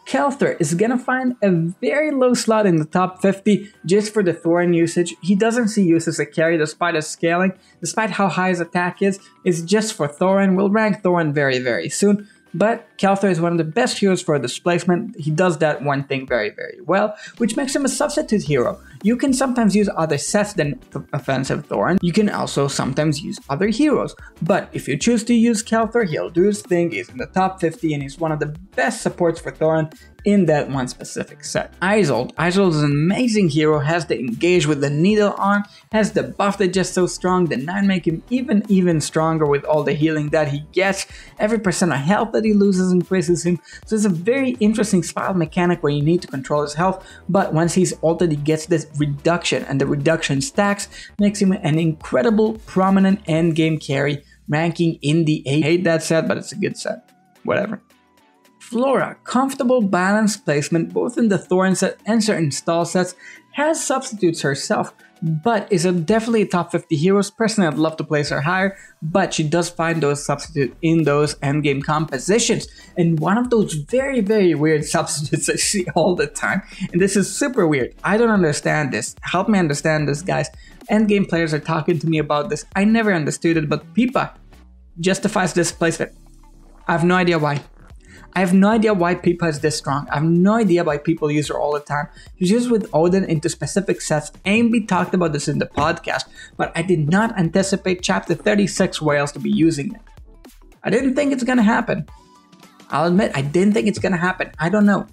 Kelthur is gonna find a very low slot in the top 50 just for the Thorin usage. He doesn't see use as a carry despite his scaling, despite how high his attack is. It's just for Thorin. We'll rank Thorin very soon. But Kelthur is one of the best heroes for displacement. He does that one thing very well, which makes him a substitute hero. You can sometimes use other sets than offensive Thorin. You can also sometimes use other heroes. But if you choose to use Kelthur, he'll do his thing. He's in the top 50 and he's one of the best supports for Thorin in that one specific set. Isolde. Isolde is an amazing hero, has the engage with the needle on, has the buff that's just so strong, the 9 make him even stronger with all the healing that he gets. Every percent of health that he loses increases him. So it's a very interesting spiral mechanic where you need to control his health, but once he's ulted, he gets this reduction, and the reduction stacks, makes him an incredible prominent endgame carry, ranking in the 8. I hate that set, but it's a good set. Whatever. Flora, comfortable balanced placement both in the Thorn set and certain stall sets, has substitutes herself, but is definitely a top 50 heroes. Personally, I'd love to place her higher, but she does find those substitutes in those endgame compositions. And one of those very, very weird substitutes I see all the time, and this is super weird. I don't understand this. Help me understand this, guys. Endgame players are talking to me about this. I never understood it, but Peepa justifies this placement. I have no idea why. I have no idea why Peepa is this strong. I have no idea why people use her all the time. She's used with Odin into specific sets. AMB talked about this in the podcast, but I did not anticipate Chapter 36 Whales to be using it. I didn't think it's gonna happen. I'll admit, I didn't think it's gonna happen. I don't know.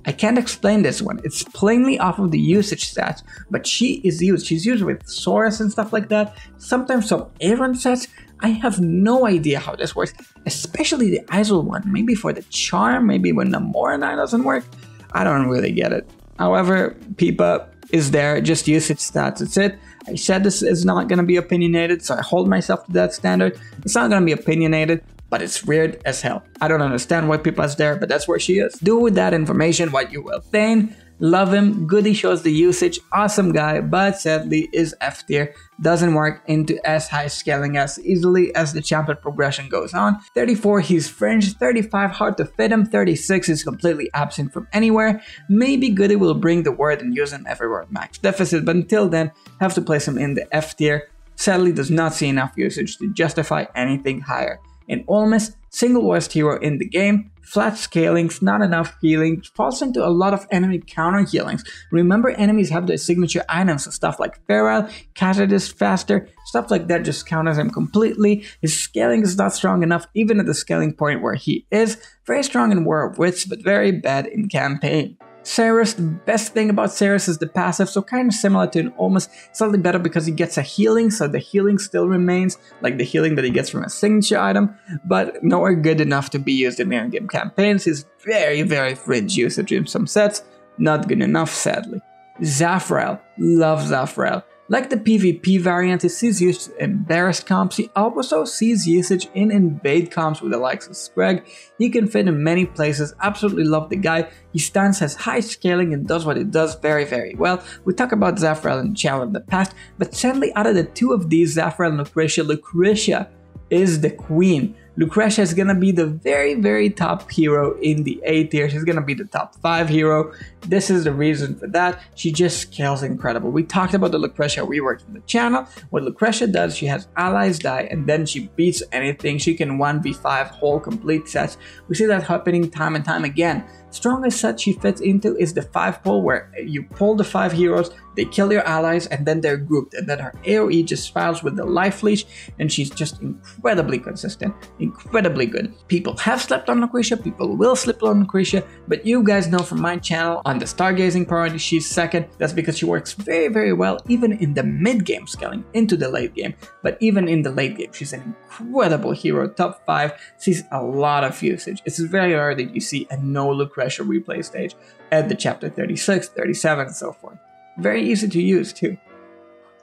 I can't explain this one. It's plainly off of the usage stats, but she is used. She's used with Saurus and stuff like that. Sometimes some Aaron sets. I have no idea how this works, especially the Isol one. Maybe for the charm, maybe when the Moranai doesn't work. I don't really get it. However, Peepa is there, just usage stats, that's it. I said this is not going to be opinionated, so I hold myself to that standard. It's not going to be opinionated, but it's weird as hell. I don't understand why Peepa's there, but that's where she is. Do with that information what you will. Thane, love him, Goody shows the usage, awesome guy, but sadly is F tier. Doesn't work into as high scaling as easily as the champion progression goes on. 34, he's fringe. 35, hard to fit him. 36 is completely absent from anywhere. Maybe Goody will bring the word and use him everywhere at max deficit, but until then, have to place him in the F tier. Sadly does not see enough usage to justify anything higher. In Olmus, single worst hero in the game, flat scalings, not enough healing, falls into a lot of enemy counter healings. Remember, enemies have their signature items, so stuff like Feral, Cassidy's faster, stuff like that just counters him completely. His scaling is not strong enough, even at the scaling point where he is. Very strong in War of Wits, but very bad in campaign. Saris, the best thing about Saris is the passive, so kind of similar to an Olmus, slightly better because he gets a healing, so the healing still remains, like the healing that he gets from a signature item, but nowhere good enough to be used in in-game campaigns. He's very, very fringe usage in some sets, not good enough, sadly. Zafrael, love Zafrael. Like the PvP variant, he sees usage in Embarrassed comps. He also sees usage in Invade comps with the likes of Scrag. He can fit in many places, absolutely love the guy. His stance has high scaling and does what it does very, very well. We talked about Zafrael in the channel in the past, but sadly out of the two of these, Zafrael and Lucretia is the queen. Lucretia is gonna be the very, very top hero in the A tier. She's gonna be the top 5 hero. This is the reason for that. She just scales incredible. We talked about the Lucretia rework in the channel. What Lucretia does, she has allies die and then she beats anything. She can 1v5 whole complete sets. We see that happening time and time again. Strongest set she fits into is the 5 pull, where you pull the 5 heroes, they kill your allies, and then they're grouped, and then her AoE just files with the life leech, and she's just incredibly consistent, incredibly good. People have slept on Lucretia, people will sleep on Lucretia, but you guys know from my channel, on the Stargazing priority, she's second. That's because she works very, very well, even in the mid-game scaling into the late game, but even in the late game, she's an incredible hero, top 5, sees a lot of usage. It's very rare that you see a no Lucretia replay stage at the chapter 36, 37, and so forth. Very easy to use too.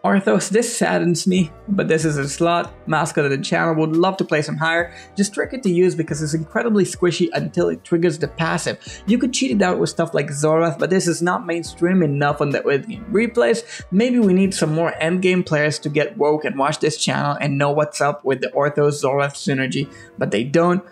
Orthos, this saddens me, but this is a slot mascot of the channel. Would love to place him higher. Just tricky to use because it's incredibly squishy until it triggers the passive. You could cheat it out with stuff like Zorath, but this is not mainstream enough on the endgame replays. Maybe we need some more endgame players to get woke and watch this channel and know what's up with the Orthos Zorath synergy, but they don't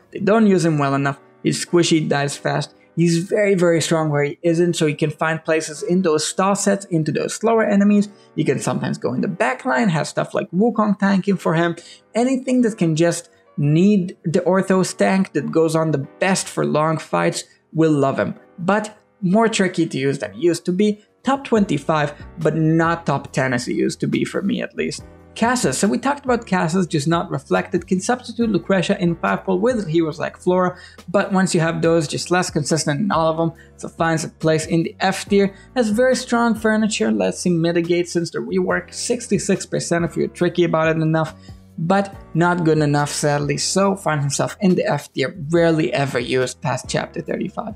use him well enough. He's squishy, dies fast. He's very, very strong where he isn't, so he can find places in those stall sets, into those slower enemies. He can sometimes go in the backline, have stuff like Wukong tanking for him. Anything that can just need the Orthos tank that goes on the best for long fights will love him. But more tricky to use than he used to be. Top 25, but not top 10 as he used to be for me at least. Cassus, so we talked about Cassus, just not reflected, can substitute Lucretia in 5-pull with heroes like Flora, but once you have those, just less consistent in all of them, so finds a place in the F tier, has very strong furniture, lets him mitigate since the rework, 66% if you're tricky about it enough, but not good enough sadly, so finds himself in the F tier, rarely ever used past chapter 35.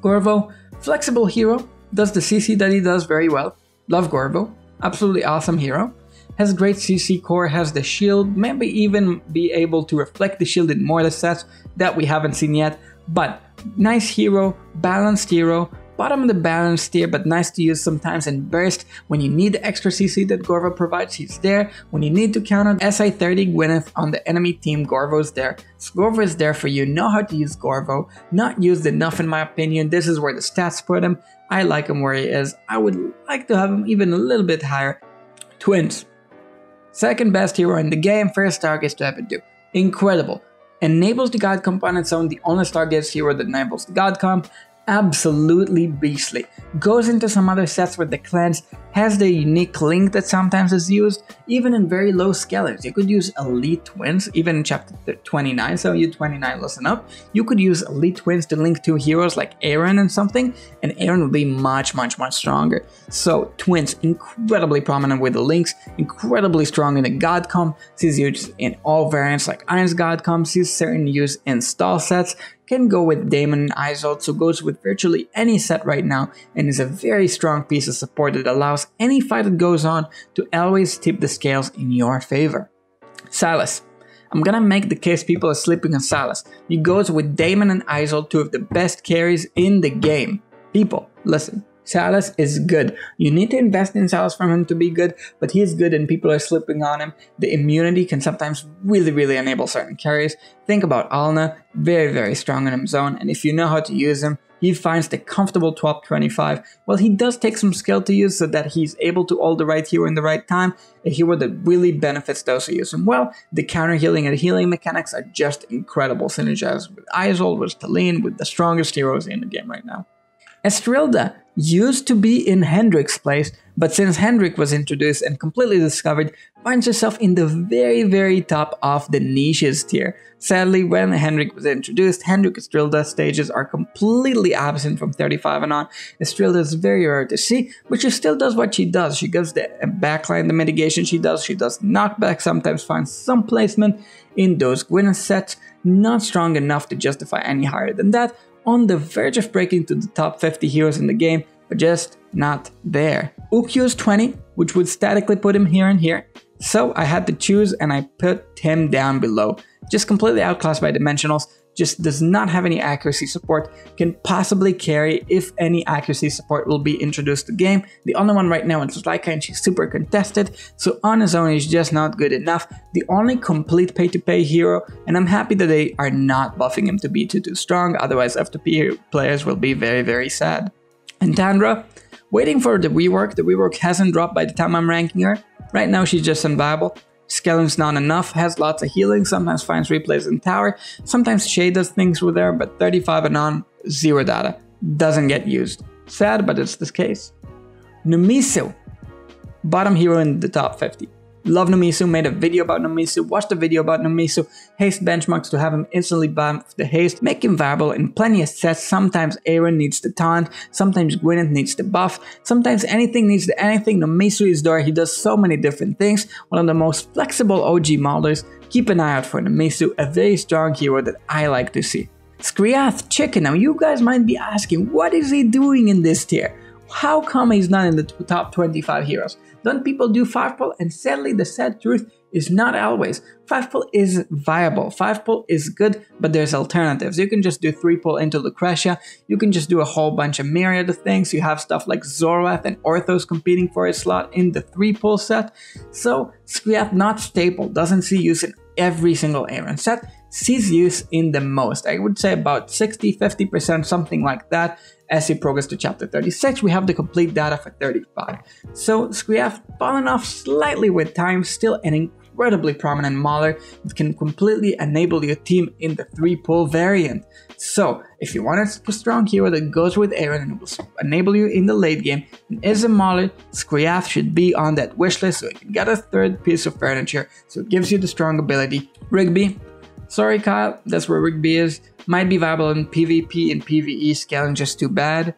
Gorvo, flexible hero, does the CC that he does very well, love Gorvo, absolutely awesome hero. Has great CC core, has the shield, maybe even be able to reflect the shield in more of the sets that we haven't seen yet, but Nice hero, balanced hero, bottom of the balanced tier, but nice to use sometimes in burst. When you need the extra CC that Gorvo provides, he's there. When you need to counter SI30 Gwyneth on the enemy team, Gorvo's there. So Gorvo is there for you. Know how to use Gorvo. Not used enough in my opinion. This is where the stats put him. I like him where he is. I would like to have him even a little bit higher. Twins. Second best hero in the game, first Stargaze to ever do. Incredible. Enables the God Comp on its own, the only Stargaze hero that enables the God Comp. Absolutely beastly. Goes into some other sets with the cleanse, has the unique link that sometimes is used, even in very low scalars. You could use Elite Twins, even in chapter 29, so you 29 listen up. You could use Elite Twins to link two heroes like Aaron and something, and Aaron will be much stronger. So Twins, incredibly prominent with the links, incredibly strong in the God Comp, sees used in all variants like Iron's God Comp, sees certain use in stall sets, can go with Daemon and Isolt, so goes with virtually any set right now, and is a very strong piece of support that allows any fight that goes on to always tip the scales in your favor. Sylas. I'm gonna make the case people are sleeping on Sylas. He goes with Daemon and Isolt, two of the best carries in the game. People, listen. Sylas is good. You need to invest in Sylas for him to be good, but he is good and people are slipping on him. The immunity can sometimes really enable certain carries. Think about Alna, very strong in his zone, and if you know how to use him, he finds the comfortable top 25. Well, he does take some skill to use so that he's able to hold the right hero in the right time, a hero that really benefits those who use him well. The counter healing and healing mechanics are just incredible, synergize with Isolt, with Talene, with the strongest heroes in the game right now. Estrilda used to be in Hendrik's place, but since Hendrik was introduced and completely discovered, finds herself in the very top of the niches tier. Sadly, when Hendrik was introduced, Hendrik Estrilda stages are completely absent from 35 and on. Estrilda is very rare to see, but she still does what she does. She gives the backline the mitigation she does knockback, sometimes finds some placement in those Gwyneth sets, not strong enough to justify any higher than that. On the verge of breaking to the top 50 heroes in the game, but just not there. Ukyu's 20, which would statically put him here and here, so I had to choose and I put him down below. Just completely outclassed by Dimensionals, just does not have any accuracy support, can possibly carry if any accuracy support will be introduced to the game. The only one right now is Laika and she's super contested, so on his own he's just not good enough. The only complete pay-to-pay hero, and I'm happy that they are not buffing him to be too strong, otherwise FTP players will be very sad. And Tandra, waiting for the rework hasn't dropped by the time I'm ranking her. Right now she's just unviable. Skelling's not enough, has lots of healing, sometimes finds replays in tower, sometimes Shay does things with her, but 35 and on, zero data. Doesn't get used. Sad, but it's the case. Numisu, bottom hero in the top 50. Love Numisu, made a video about Numisu, watched the video about Numisu, haste benchmarks to have him instantly buff the haste, make him viable in plenty of sets. Sometimes Aaron needs the taunt, sometimes Gwyneth needs the buff, sometimes anything needs the anything. Numisu is there, he does so many different things, one of the most flexible OG modelers. Keep an eye out for Numisu, a very strong hero that I like to see. Skriath Chicken, now you guys might be asking, what is he doing in this tier? How come he's not in the top 25 heroes? Don't people do 5-pull? And sadly, the sad truth is not always. 5-pull is viable. 5-pull is good, but there's alternatives. You can just do 3-pull into Lucretia. You can just do a whole bunch of myriad of things. You have stuff like Zoroath and Orthos competing for a slot in the 3-pull set. So, Skriath not staple, doesn't see use in every single Aaron set, sees use in the most. I would say about 60-50%, something like that. As you progress to chapter 36, we have the complete data for 35. So Skriath fallen off slightly with time, still an incredibly prominent mauler that can completely enable your team in the 3-pull variant. So if you want a strong hero that goes with Aaron and will enable you in the late game and is a mauler, Skriath should be on that wish list so you can get a third piece of furniture, so it gives you the strong ability. Rigby. Sorry Kyle, that's where Rigby is. Might be viable in PvP and PvE, scaling just too bad.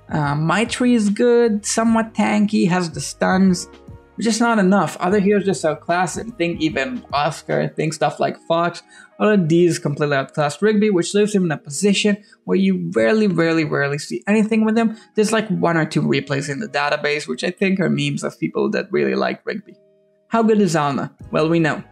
Maitri is good, somewhat tanky, has the stuns, but just not enough. Other heroes just outclass and think even Oscar, think stuff like Fox. All of these completely outclassed Rigby, which leaves him in a position where you rarely see anything with him. There's like 1 or 2 replays in the database, which I think are memes of people that really like Rigby. How good is Alna? Well, we know.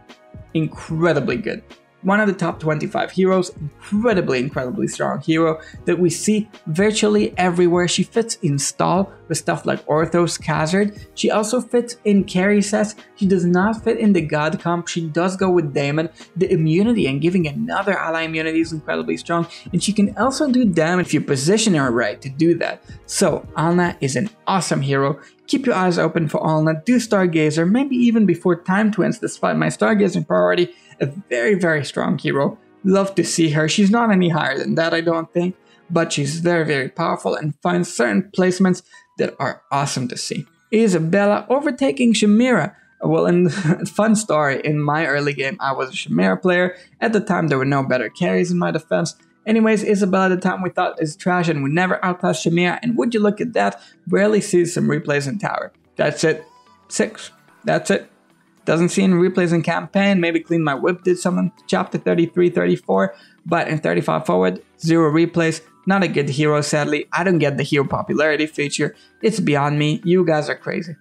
Incredibly good. one of the top 25 heroes, incredibly strong hero that we see virtually everywhere. She fits in stall with stuff like Orthos, Khazard. She also fits in carry sets. She does not fit in the God comp. She does go with Daemon. The immunity and giving another ally immunity is incredibly strong, and she can also do damage if you position her right to do that. So Alna is an awesome hero. Keep your eyes open for Alna, do Stargazer, maybe even before Time Twins, despite my Stargazing priority. A very strong hero. Love to see her. She's not any higher than that, I don't think, but she's very powerful and finds certain placements that are awesome to see. Isabella overtaking Shamira. Well, in fun story, in my early game, I was a Shamira player. At the time, there were no better carries in my defense. Anyways, Isabella at the time we thought is trash and would never outclass Shamira, and would you look at that, rarely sees some replays in Tower. That's it. 6. That's it. Doesn't see any replays in campaign. Maybe Clean My Whip did something chapter 33, 34, but in 35 forward, 0 replays. Not a good hero, sadly. I don't get the hero popularity feature. It's beyond me. You guys are crazy.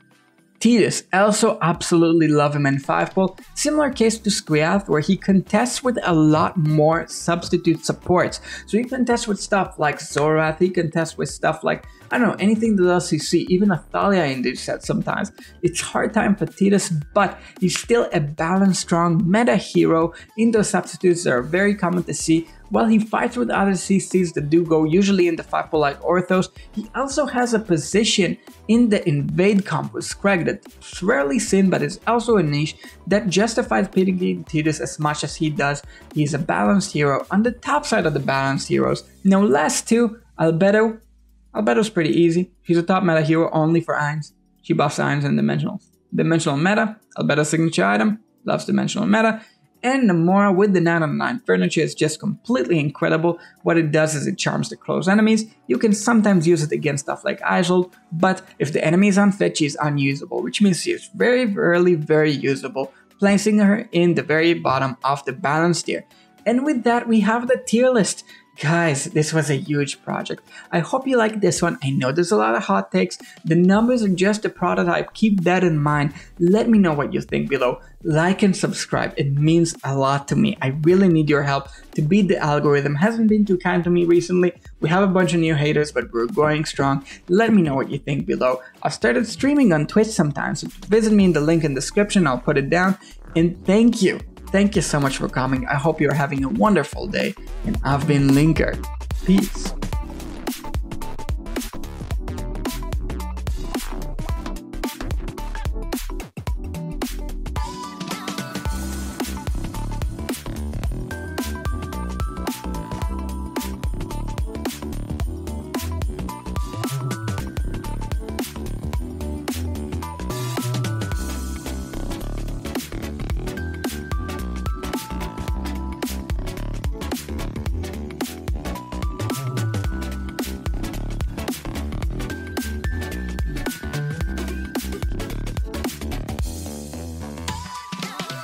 Tidus, also absolutely love him in 5-pull. Similar case to Skriath, where he contests with a lot more substitute supports. So he contests with stuff like Zorath, he contests with stuff like, I don't know, anything that LCC, even Athalia in this set sometimes. It's hard time for Tidus, but he's still a balanced, strong meta hero in those substitutes that are very common to see. While he fights with other CCs that do go usually in the 5-pull like Orthos, he also has a position in the Invade comp with Scrag that's rarely seen but is also a niche that justifies picking Tidus as much as he does. He's a balanced hero on the top side of the balanced heroes. Now last two, Albedo. Albedo's pretty easy. She's a top meta hero only for Ainz. She buffs Ainz and Dimensionals. Dimensional meta, Albedo's signature item, loves Dimensional meta. And Namora with the 9 on 9 furniture is just completely incredible. What it does is it charms the close enemies. You can sometimes use it against stuff like Isolde, but if the enemy is unfit, she's unusable, which means she's very usable, placing her in the very bottom of the balance tier. And with that, we have the tier list. Guys, this was a huge project. I hope you like this one. I know there's a lot of hot takes. The numbers are just a prototype. Keep that in mind. Let me know what you think below. Like and subscribe. It means a lot to me. I really need your help to beat the algorithm. Hasn't been too kind to me recently. We have a bunch of new haters, but we're growing strong. Let me know what you think below. I've started streaming on Twitch sometimes. So visit me in the link in the description. I'll put it down. And thank you. Thank you so much for coming. I hope you're having a wonderful day. And I've been Linker. Peace.